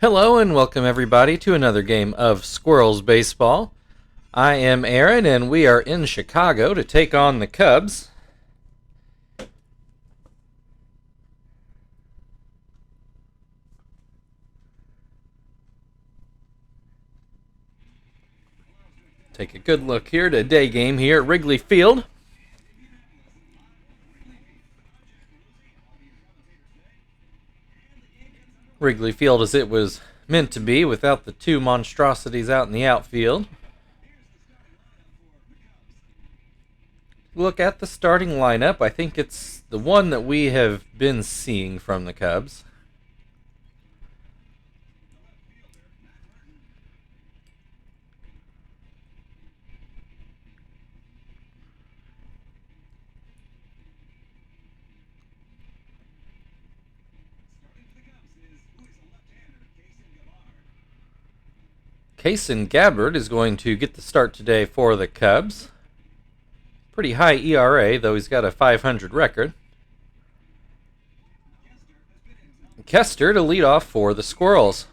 Hello and welcome everybody to another game of Squirrels Baseball. I am Aaron and we are in Chicago to take on the Cubs. Take a good look here at a day game here at Wrigley Field. Wrigley Field as it was meant to be without the two monstrosities out in the outfield. Look at the starting lineup. I think it's the one that we have been seeing from the Cubs. Kason Gabbard is going to get the start today for the Cubs. Pretty high ERA, though he's got a .500 record. Kester to lead off for the Squirrels.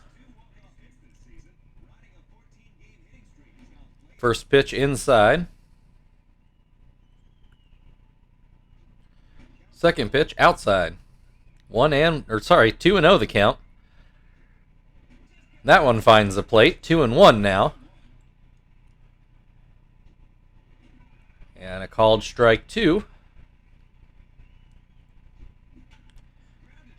First pitch inside. Second pitch outside. 2-0 the count. That one finds the plate. 2-1 now. And a called strike 2.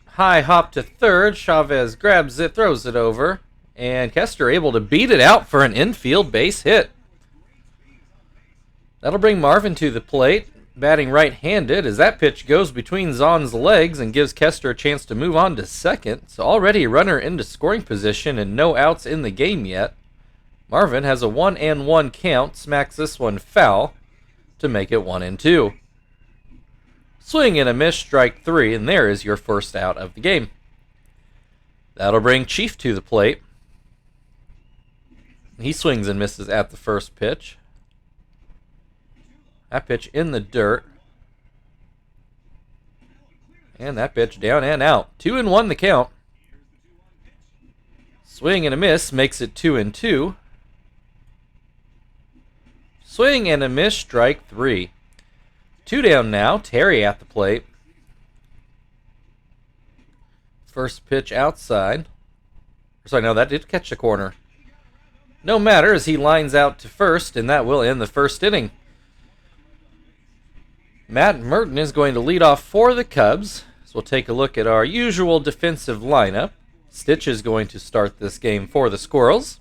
High hop to third. Chavez grabs it, throws it over. And Kester able to beat it out for an infield base hit. That'll bring Marvin to the plate, batting right-handed as that pitch goes between Zahn's legs and gives Kester a chance to move on to second. So already a runner into scoring position and no outs in the game yet. Marvin has a 1-1 count, smacks this one foul to make it 1-2. Swing and a miss, strike 3, and there is your first out of the game. That'll bring Chief to the plate. He swings and misses at the first pitch. That pitch in the dirt. And that pitch down and out. 2-1 the count. Swing and a miss makes it 2-2. Swing and a miss, strike 3. 2 down now. Terry at the plate. First pitch outside. Sorry, no, that did catch the corner. No matter as he lines out to first, and that will end the first inning. Matt Merton is going to lead off for the Cubs. So we'll take a look at our usual defensive lineup. Stitch is going to start this game for the Squirrels.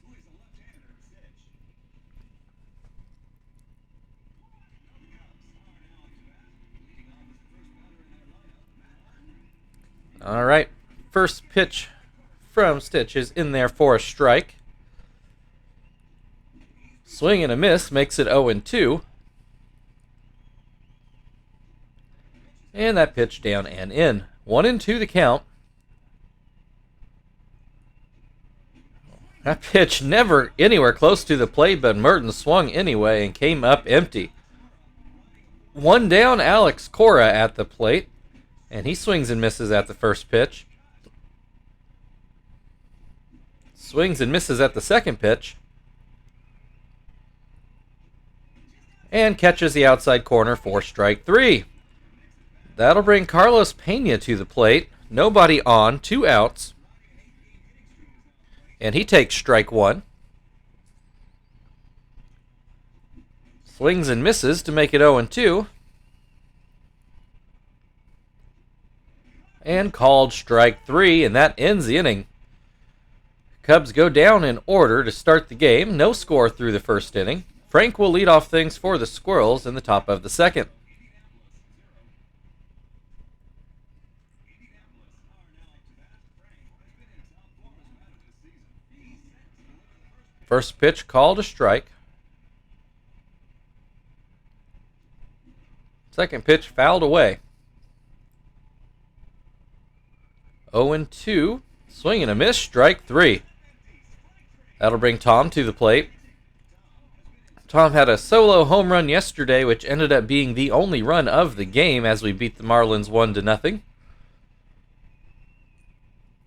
All right, first pitch from Stitch is in there for a strike. Swing and a miss makes it 0-2. And that pitch down and in. 1-2 the count. That pitch never anywhere close to the plate, but Merton swung anyway and came up empty. 1 down, Alex Cora at the plate. And he swings and misses at the first pitch. Swings and misses at the second pitch. And catches the outside corner for strike 3. That'll bring Carlos Pena to the plate. Nobody on, 2 outs. And he takes strike 1. Swings and misses to make it 0-2. And called strike 3, and that ends the inning. Cubs go down in order to start the game. No score through the first inning. Frank will lead off things for the Squirrels in the top of the second. First pitch called a strike. Second pitch fouled away. 0-2. Swing and a miss, strike 3. That'll bring Tom to the plate. Tom had a solo home run yesterday, which ended up being the only run of the game as we beat the Marlins 1-0.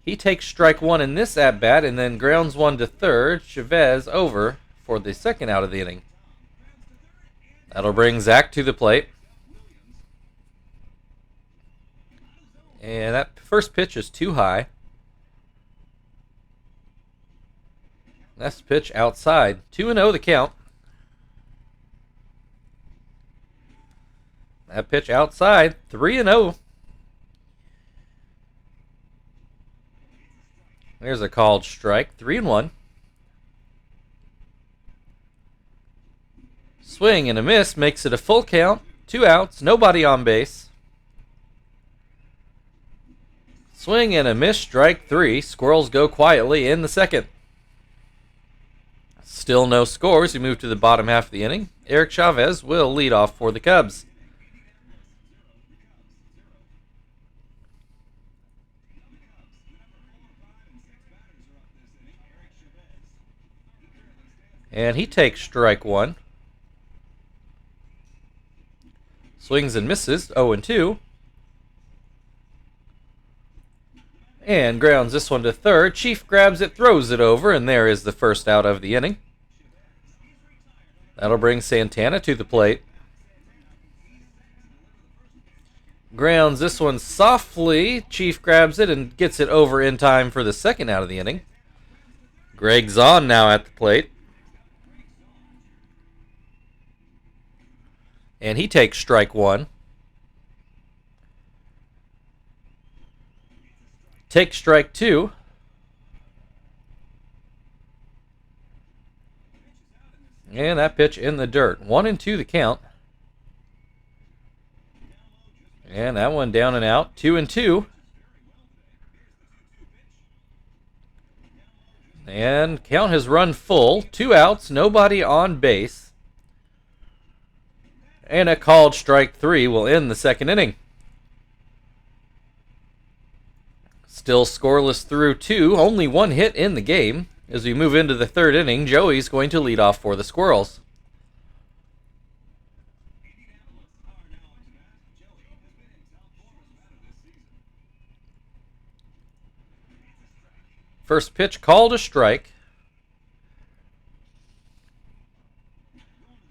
He takes strike one in this at-bat and then grounds one to third. Chavez over for the second out of the inning. That'll bring Zach to the plate. And that first pitch is too high. Next pitch outside. 2-0 the count. That pitch outside. 3-0. There's a called strike. 3-1. Swing and a miss makes it a full count. 2 outs. Nobody on base. Swing and a miss. Strike 3. Squirrels go quietly in the second. Still no scores. We move to the bottom half of the inning. Eric Chavez will lead off for the Cubs. And he takes strike one. Swings and misses. 0-2. And grounds this one to third. Chief grabs it, throws it over, and there is the first out of the inning. That'll bring Santana to the plate. Grounds this one softly. Chief grabs it and gets it over in time for the second out of the inning. Greg Zahn now at the plate. And he takes strike one. Takes strike two. And that pitch in the dirt. 1-2 the count. And that one down and out. 2-2. And count has run full. 2 outs. Nobody on base. And a called strike 3 will end the second inning. Still scoreless through 2. Only 1 hit in the game. As we move into the third inning, Joey's going to lead off for the Squirrels. First pitch called a strike.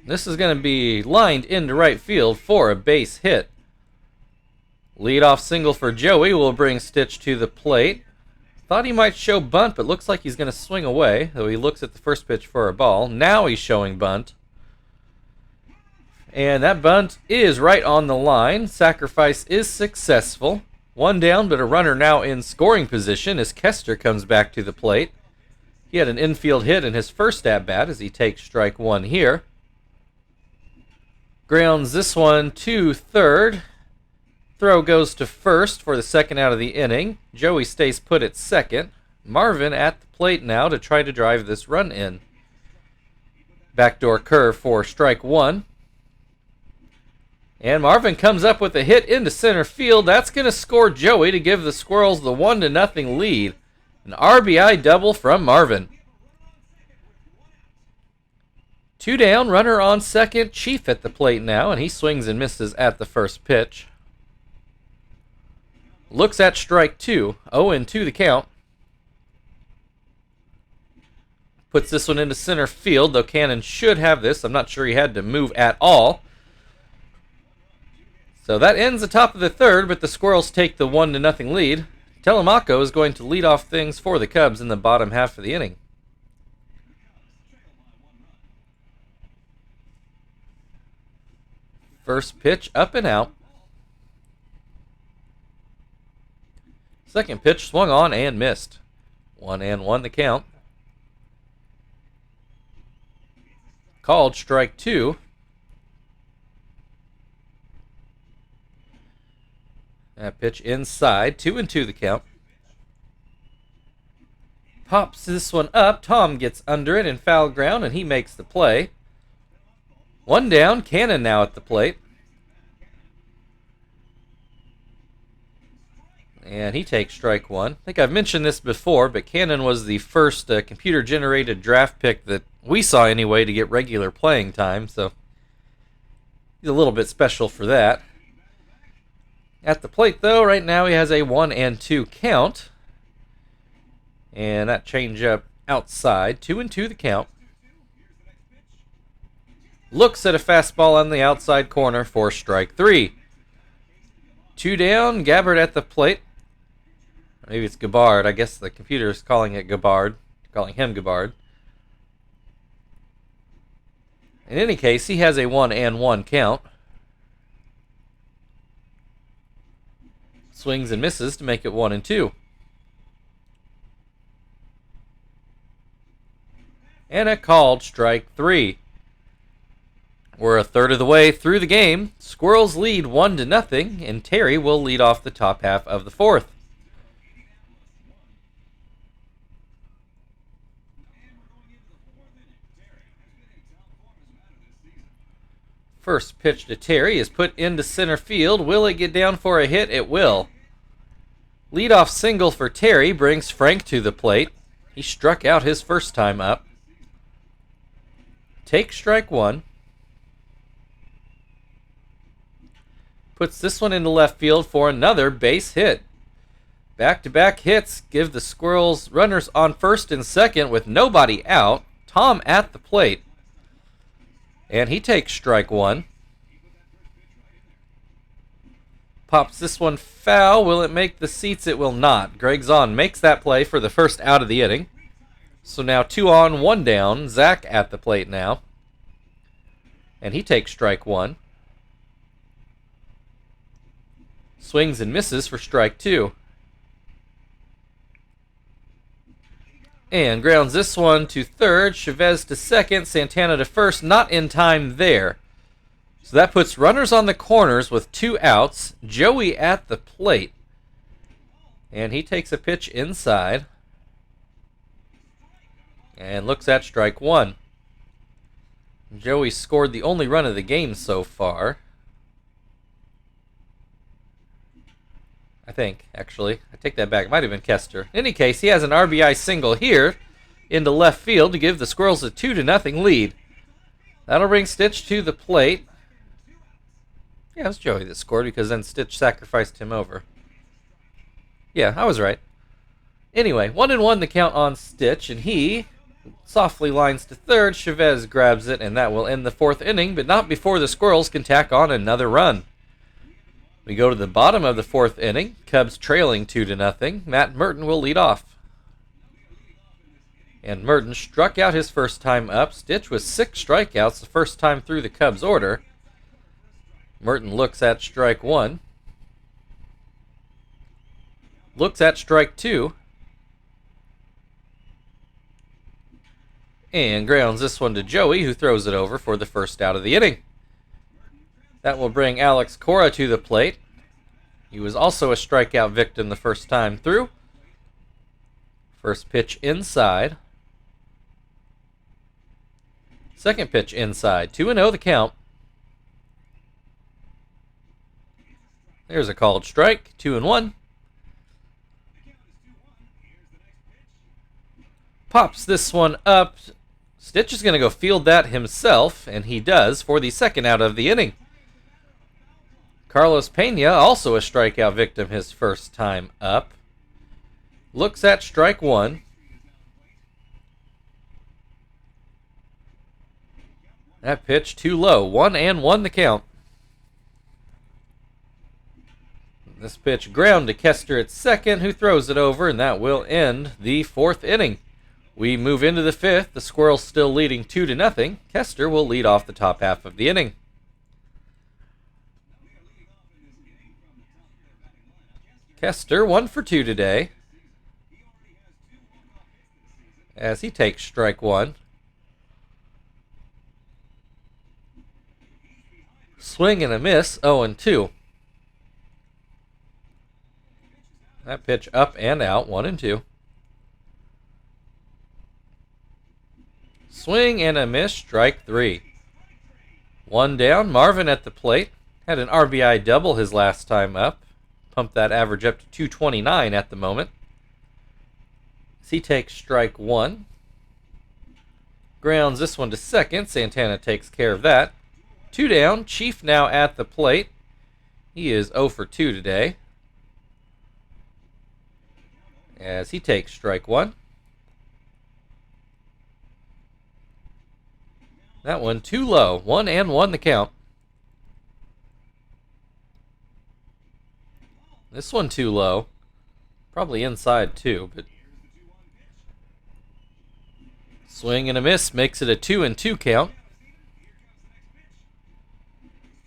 This is going to be lined into right field for a base hit. Leadoff single for Joey will bring Stitch to the plate. Thought he might show bunt, but looks like he's going to swing away, though he looks at the first pitch for a ball. Now he's showing bunt. And that bunt is right on the line. Sacrifice is successful. 1 down, but a runner now in scoring position as Kester comes back to the plate. He had an infield hit in his first at-bat as he takes strike 1 here. Grounds this one to third. Throw goes to first for the second out of the inning. Joey stays put at second. Marvin at the plate now to try to drive this run in. Backdoor curve for strike 1. And Marvin comes up with a hit into center field. That's going to score Joey to give the Squirrels the 1-0 lead. An RBI double from Marvin. 2 down, runner on second. Chief at the plate now, and he swings and misses at the first pitch. Looks at strike 2. 0-2 the count. Puts this one into center field, though Cannon should have this. I'm not sure he had to move at all. So that ends the top of the third, but the Squirrels take the 1-0 lead. Telemaco is going to lead off things for the Cubs in the bottom half of the inning. First pitch up and out. Second pitch swung on and missed. 1-1 the count. Called strike 2. That pitch inside. 2-2 the count. Pops this one up. Tom gets under it in foul ground, and he makes the play. 1 down. Cannon now at the plate. And he takes strike 1. I think I've mentioned this before, but Cannon was the first computer-generated draft pick that we saw anyway to get regular playing time, so he's a little bit special for that. At the plate, though, right now he has a 1-2 count. And that changeup outside. 2-2 the count. Looks at a fastball on the outside corner for strike 3. 2 down. Gabbard at the plate. Maybe it's Gabbard. I guess the computer is calling it Gabbard. Calling him Gabbard. In any case, he has a 1-1 count. Swings and misses to make it 1-2. And a called strike 3. We're a third of the way through the game. Squirrels lead 1-0, and Terry will lead off the top half of the fourth. First pitch to Terry is put into center field. Will it get down for a hit? It will. Leadoff single for Terry brings Frank to the plate. He struck out his first time up. Take strike 1. Puts this one into left field for another base hit. Back-to-back hits give the Squirrels runners on first and second with nobody out. Tom at the plate. And he takes strike 1. Pops this one foul. Will it make the seats? It will not. Greg Zahn makes that play for the first out of the inning. So now 2 on, 1 down. Zach at the plate now. And he takes strike 1. Swings and misses for strike 2. And grounds this one to third. Chavez to second. Santana to first. Not in time there. So that puts runners on the corners with 2 outs. Joey at the plate. And he takes a pitch inside. And looks at strike 1. Joey scored the only run of the game so far. I think, actually. I take that back. It might have been Kester. In any case, he has an RBI single here into left field to give the Squirrels a 2-0 lead. That'll bring Stitch to the plate. Yeah, it was Joey that scored because then Stitch sacrificed him over. Yeah, I was right. Anyway, 1-1 the count on Stitch, and he softly lines to third. Chavez grabs it, and that will end the fourth inning, but not before the Squirrels can tack on another run. We go to the bottom of the fourth inning. Cubs trailing 2-0. Matt Merton will lead off. And Merton struck out his first time up. Stitch with 6 strikeouts the first time through the Cubs order. Merton looks at strike 1. Looks at strike 2. And grounds this one to Joey, who throws it over for the first out of the inning. That will bring Alex Cora to the plate. He was also a strikeout victim the first time through. First pitch inside. Second pitch inside. 2-0 the count. There's a called strike. 2-1. Pops this one up. Stitch is going to go field that himself, and he does for the second out of the inning. Carlos Pena, also a strikeout victim his first time up. Looks at strike 1. That pitch too low. 1-1 the count. This pitch ground to Kester at second, who throws it over, and that will end the fourth inning. We move into the fifth. The Squirrels still leading 2-0. Kester will lead off the top half of the inning. Kester 1 for 2 today, as he takes strike 1. Swing and a miss, 0-2. That pitch up and out, 1-2. Swing and a miss, strike 3. 1 down, Marvin at the plate. Had an RBI double his last time up. Pumped that average up to 229 at the moment. As he takes strike 1. Grounds this one to second. Santana takes care of that. 2 down. Chief now at the plate. He is 0 for 2 today, as he takes strike 1. That one too low. 1-1 the count. This one too low. Probably inside too, but swing and a miss makes it a 2-2 count.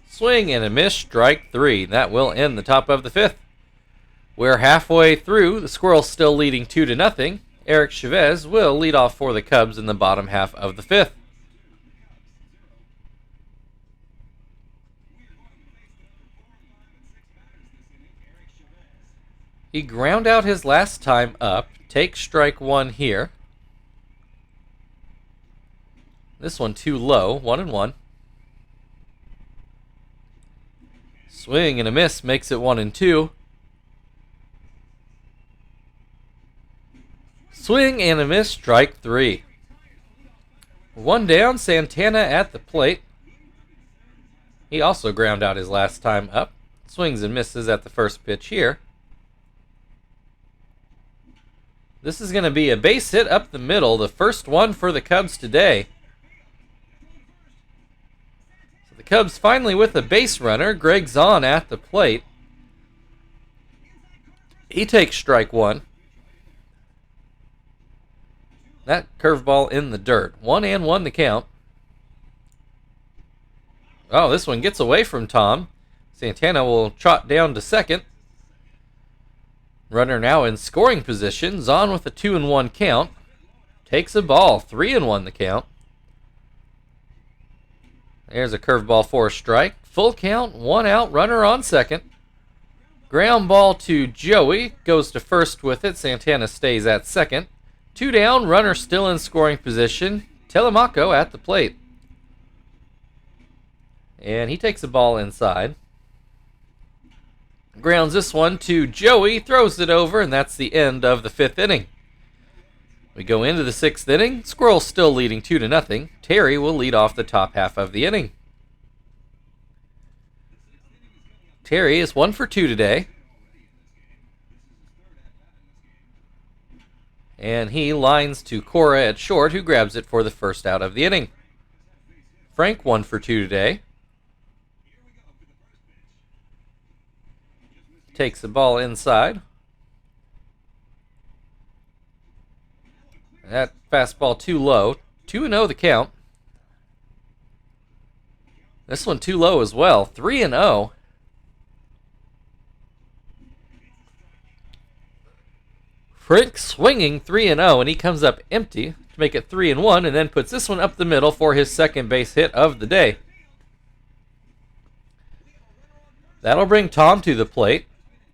Swing and a miss, strike 3. That will end the top of the 5th. We're halfway through. The Squirrels still leading 2-0. Eric Chavez will lead off for the Cubs in the bottom half of the 5th. He ground out his last time up. Takes strike 1 here. This one too low. 1-1. Swing and a miss makes it 1-2. Swing and a miss, strike 3. 1 down, Santana at the plate. He also ground out his last time up. Swings and misses at the first pitch here. This is going to be a base hit up the middle, the first one for the Cubs today. So the Cubs finally with a base runner. Greg Zahn at the plate. He takes strike 1. That curveball in the dirt. 1-1 the count. Oh, this one gets away from Tom. Santana will trot down to second. Runner now in scoring position. Zahn with a 2-1 count. Takes a ball. 3-1 the count. There's a curveball for a strike. Full count. 1 out. Runner on second. Ground ball to Joey. Goes to first with it. Santana stays at second. 2 down. Runner still in scoring position. Telemaco at the plate. And he takes a ball inside. Grounds this one to Joey, throws it over, and that's the end of the 5th inning. We go into the 6th inning. Squirrels still leading 2-0. Terry will lead off the top half of the inning. Terry is 1 for 2 today. And he lines to Cora at short, who grabs it for the first out of the inning. Frank 1 for 2 today. Takes the ball inside. That fastball too low. 2-0 the count. This one too low as well. 3-0. Frank swinging 3-0, and he comes up empty to make it 3-1, and then puts this one up the middle for his second base hit of the day. That'll bring Tom to the plate.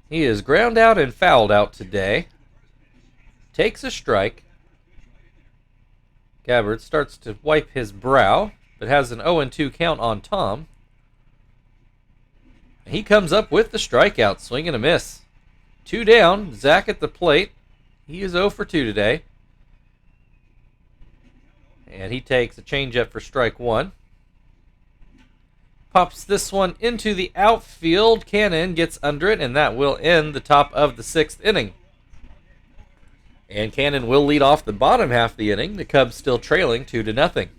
He is ground out and fouled out today. Takes a strike. Gabbard starts to wipe his brow, but has an 0-2 count on Tom. He comes up with the strikeout, swing and a miss. 2 down, Zach at the plate. He is 0 for 2 today. And he takes a changeup for strike 1. Pops this one into the outfield. Cannon gets under it, and that will end the top of the 6th inning. And Cannon will lead off the bottom half of the inning. The Cubs still trailing 2-0.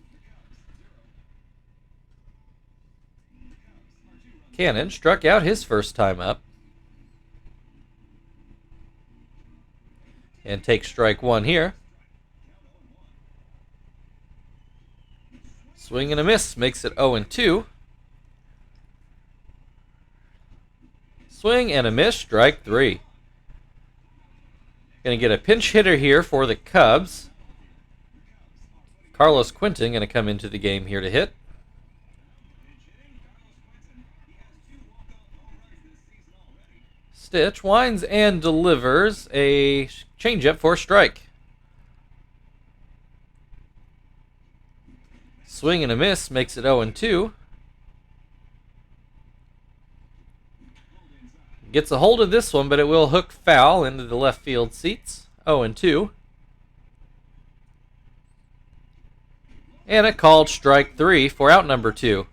Cannon struck out his first time up. And takes strike 1 here. Swing and a miss makes it 0-2. Swing and a miss, strike 3. Going to get a pinch hitter here for the Cubs. Carlos Quinton going to come into the game here to hit. Stitch winds and delivers a changeup for a strike. Swing and a miss makes it 0-2. Gets a hold of this one, but it will hook foul into the left field seats. 0-2. And a called strike 3 for out number 2.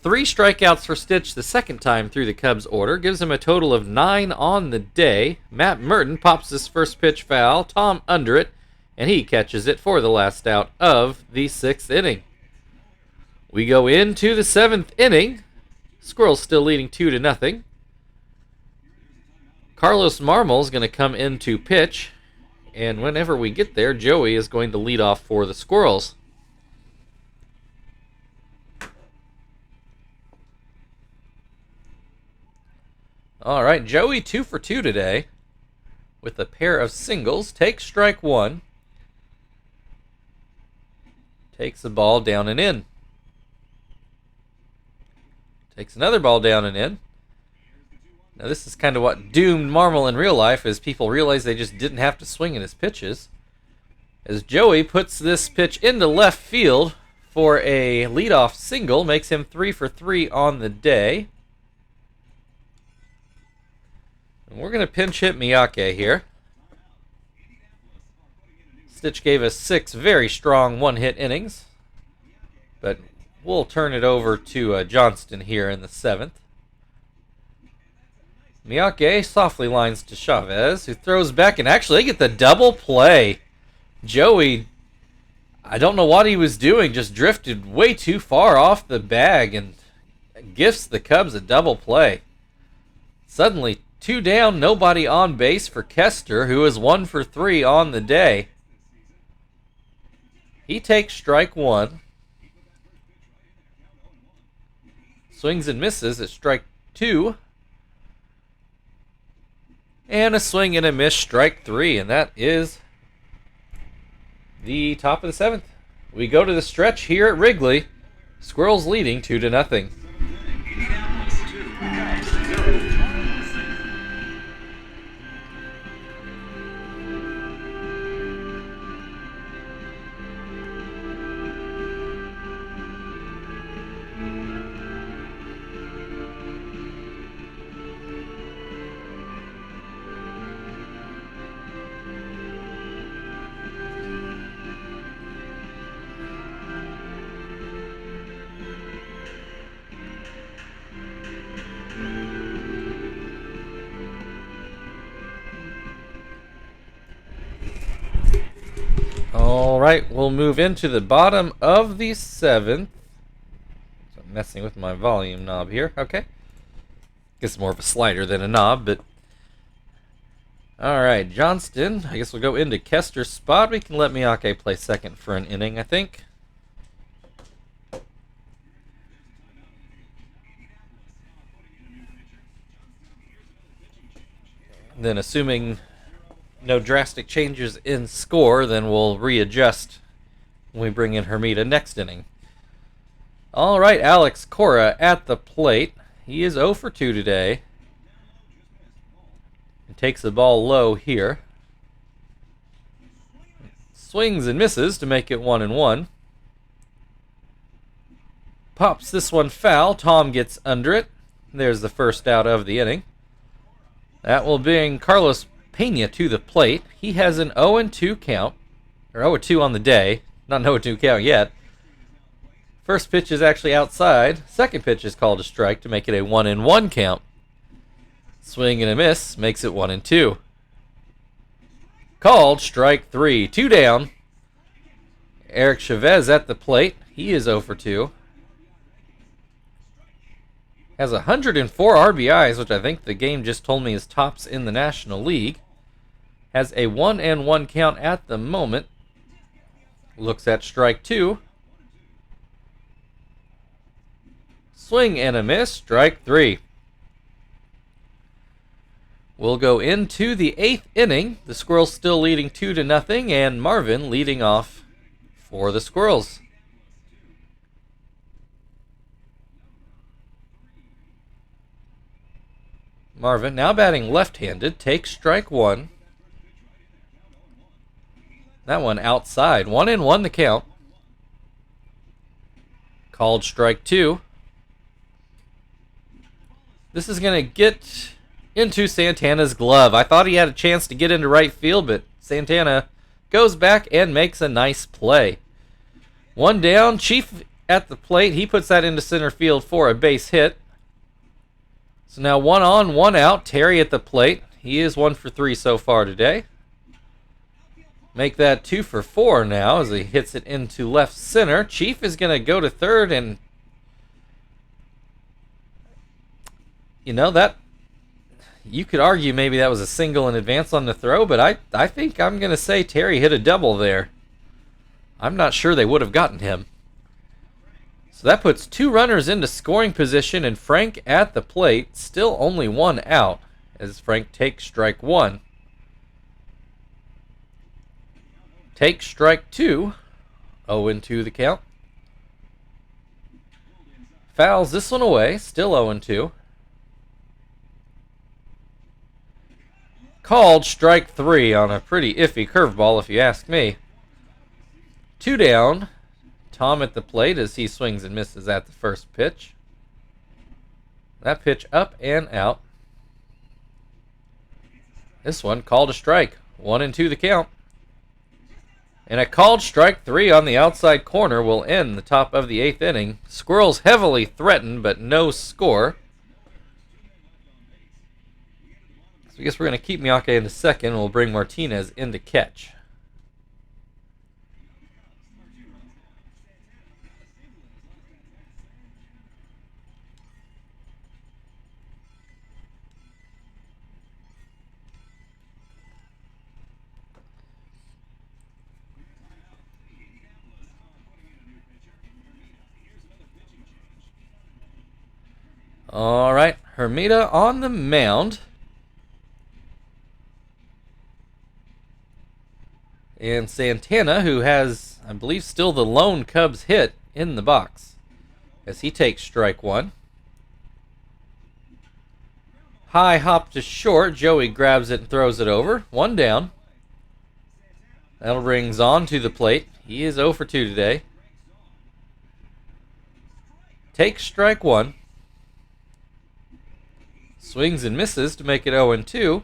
3 strikeouts for Stitch the second time through the Cubs order. Gives him a total of 9 on the day. Matt Merton pops his first pitch foul. Tom under it, and he catches it for the last out of the 6th inning. We go into the 7th inning. Squirrels still leading 2-0. Carlos Marmol is going to come in to pitch. And whenever we get there, Joey is going to lead off for the Squirrels. All right, Joey 2 for 2 today with a pair of singles. Takes strike one. Takes the ball down and in. Takes another ball down and in. Now this is kind of what doomed Marmol in real life, as people realize they just didn't have to swing at his pitches. As Joey puts this pitch into left field for a leadoff single, makes him 3 for 3 on the day. And we're going to pinch hit Miyake here. Stitch gave us 6 very strong one-hit innings, but we'll turn it over to Johnston here in the 7th. Miyake softly lines to Chavez, who throws back, and actually they get the double play. Joey, I don't know what he was doing, just drifted way too far off the bag and gifts the Cubs a double play. Suddenly 2 down, nobody on base for Kester, who is 1 for 3 on the day. He takes strike one. Swings and misses at strike 2. And a swing and a miss, strike 3. And that is the top of the 7th. We go to the stretch here at Wrigley. Squirrels leading 2-0. All right, we'll move into the bottom of the 7th. So I'm messing with my volume knob here. Okay. Guess it's more of a slider than a knob, but... All right, Johnston. I guess we'll go into Kester's spot. We can let Miyake play second for an inning, I think. Then assuming no drastic changes in score, then we'll readjust when we bring in Hermida next inning. All right, Alex Cora at the plate. He is 0 for 2 today. He takes the ball low here. Swings and misses to make it 1-1. Pops this one foul. Tom gets under it. There's the first out of the inning. That will bring Carlos Pena to the plate. He has an 0-2 count, or 0-2 on the day. Not an 0-2 count yet. First pitch is actually outside. Second pitch is called a strike to make it a 1-1 count. Swing and a miss makes it 1-2. Called strike 3. 2 down. Eric Chavez at the plate. He is 0 for 2. Has 104 RBIs, which I think the game just told me is tops in the National League. Has a 1-1 count at the moment. Looks at strike 2. Swing and a miss, strike 3. We'll go into the 8th inning. The Squirrels still leading 2-0, and Marvin leading off for the Squirrels. Marvin, now batting left-handed, takes strike 1. That one outside. 1-1 the count. Called strike 2. This is going to get into Santana's glove. I thought he had a chance to get into right field, but Santana goes back and makes a nice play. 1 down. Chief at the plate. He puts that into center field for a base hit. So now 1 on, 1 out. Terry at the plate. He is 1 for 3 so far today. Make that 2 for 4 now as he hits it into left center. Chief is going to go to third, and you know that you could argue maybe that was a single in advance on the throw, but I think I'm going to say Terry hit a double there. I'm not sure they would have gotten him. So that puts 2 runners into scoring position, and Frank at the plate, still only 1 out as Frank takes strike 1. Take strike 2, 0-2 the count. Fouls this one away, still 0-2. Called strike 3 on a pretty iffy curveball if you ask me. 2 down. Tom at the plate as he swings and misses at the first pitch. That pitch up and out. This one called a strike. 1-2 the count. And a called strike 3 on the outside corner will end the top of the 8th inning. Squirrels heavily threatened, but no score. So I guess we're going to keep Miyake into second, and we'll bring Martinez in to catch. All right, Hermida on the mound. And Santana, who has, I believe, still the lone Cubs hit in the box, as he takes strike 1. High hop to short. Joey grabs it and throws it over. 1 down. That'll bring Zahn to the plate. He is 0 for 2 today. Takes strike 1. Swings and misses to make it 0-2.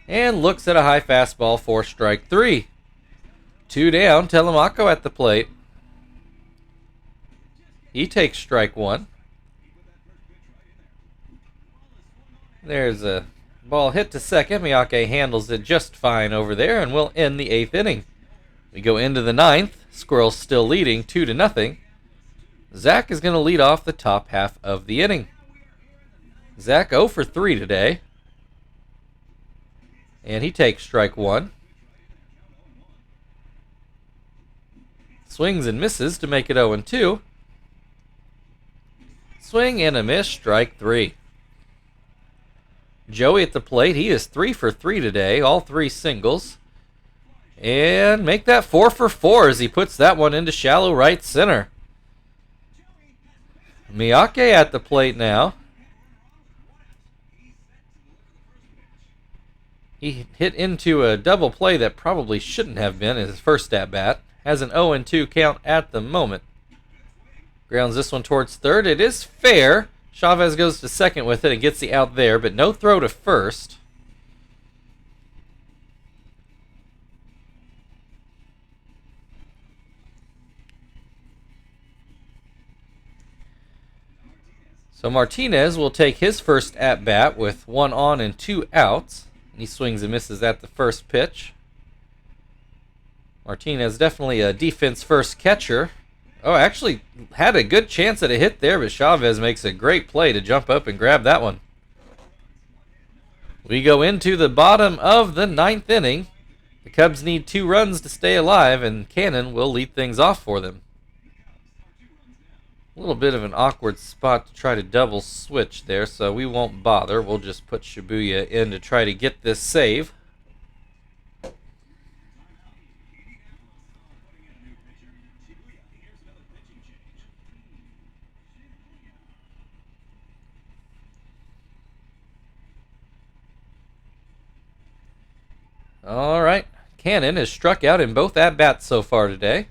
And looks at a high fastball for strike 3. 2 down. Telemaco at the plate. He takes strike 1. There's a ball hit to second. Miyake handles it just fine over there, and we'll end the 8th inning. We go into the 9th. Squirrels still leading 2-0. Zach is going to lead off the top half of the inning. Zach 0 for 3 today. And he takes strike 1. Swings and misses to make it 0-2. Swing and a miss, strike 3. Joey at the plate. He is 3 for 3 today, all 3 singles. And make that 4 for 4 as he puts that one into shallow right center. Miyake at the plate now. He hit into a double play that probably shouldn't have been his first at-bat. Has an 0-2 count at the moment. Grounds this one towards third. It is fair. Chavez goes to second with it and gets the out there, but no throw to first. So Martinez will take his first at-bat with 1 on and 2 outs. He swings and misses at the first pitch. Martinez definitely a defense-first catcher. Oh, actually had a good chance at a hit there, but Chavez makes a great play to jump up and grab that one. We go into the bottom of the 9th inning. The Cubs need 2 runs to stay alive, and Cannon will lead things off for them. A little bit of an awkward spot to try to double switch there, so we won't bother. We'll just put Shibuya in to try to get this save. All right, Cannon has struck out in both at-bats so far today.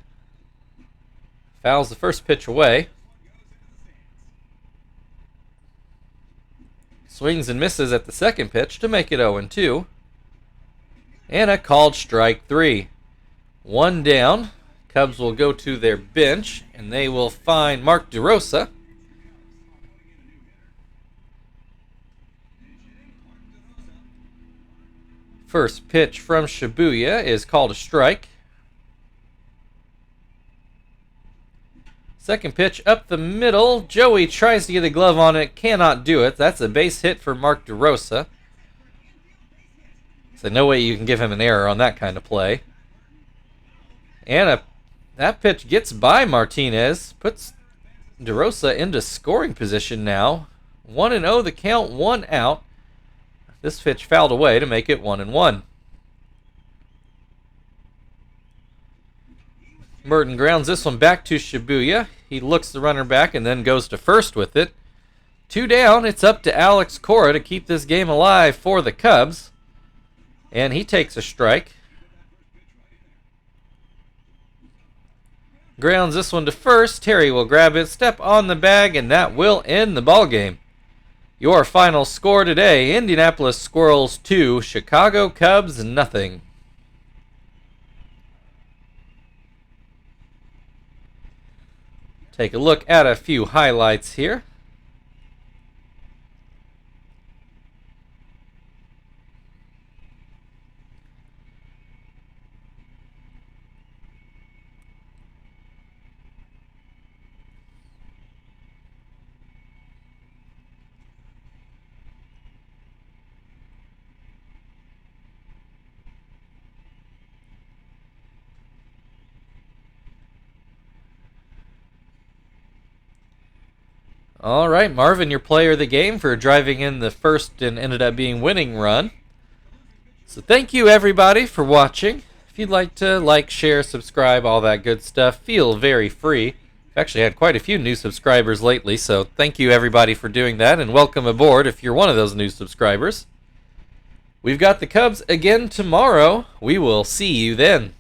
Fouls the first pitch away. Swings and misses at the second pitch to make it 0-2. And a called strike 3. 1 down. Cubs will go to their bench, and they will find Mark DeRosa. First pitch from Shibuya is called a strike. Second pitch up the middle. Joey tries to get a glove on it, cannot do it. That's a base hit for Mark DeRosa. So no way you can give him an error on that kind of play. And that pitch gets by Martinez, puts DeRosa into scoring position now. 1-0 the count, 1 out. This pitch fouled away to make it 1-1. Merton grounds this one back to Shibuya. He looks the runner back and then goes to first with it. 2 down. It's up to Alex Cora to keep this game alive for the Cubs. And he takes a strike. Grounds this one to first. Terry will grab it, step on the bag, and that will end the ball game. Your final score today, Indianapolis Squirrels 2, Chicago Cubs nothing. Take a look at a few highlights here. All right, Marvin, your player of the game for driving in the first and ended up being winning run. So thank you, everybody, for watching. If you'd like to like, share, subscribe, all that good stuff, feel very free. I've actually had quite a few new subscribers lately, so thank you, everybody, for doing that, and welcome aboard if you're one of those new subscribers. We've got the Cubs again tomorrow. We will see you then.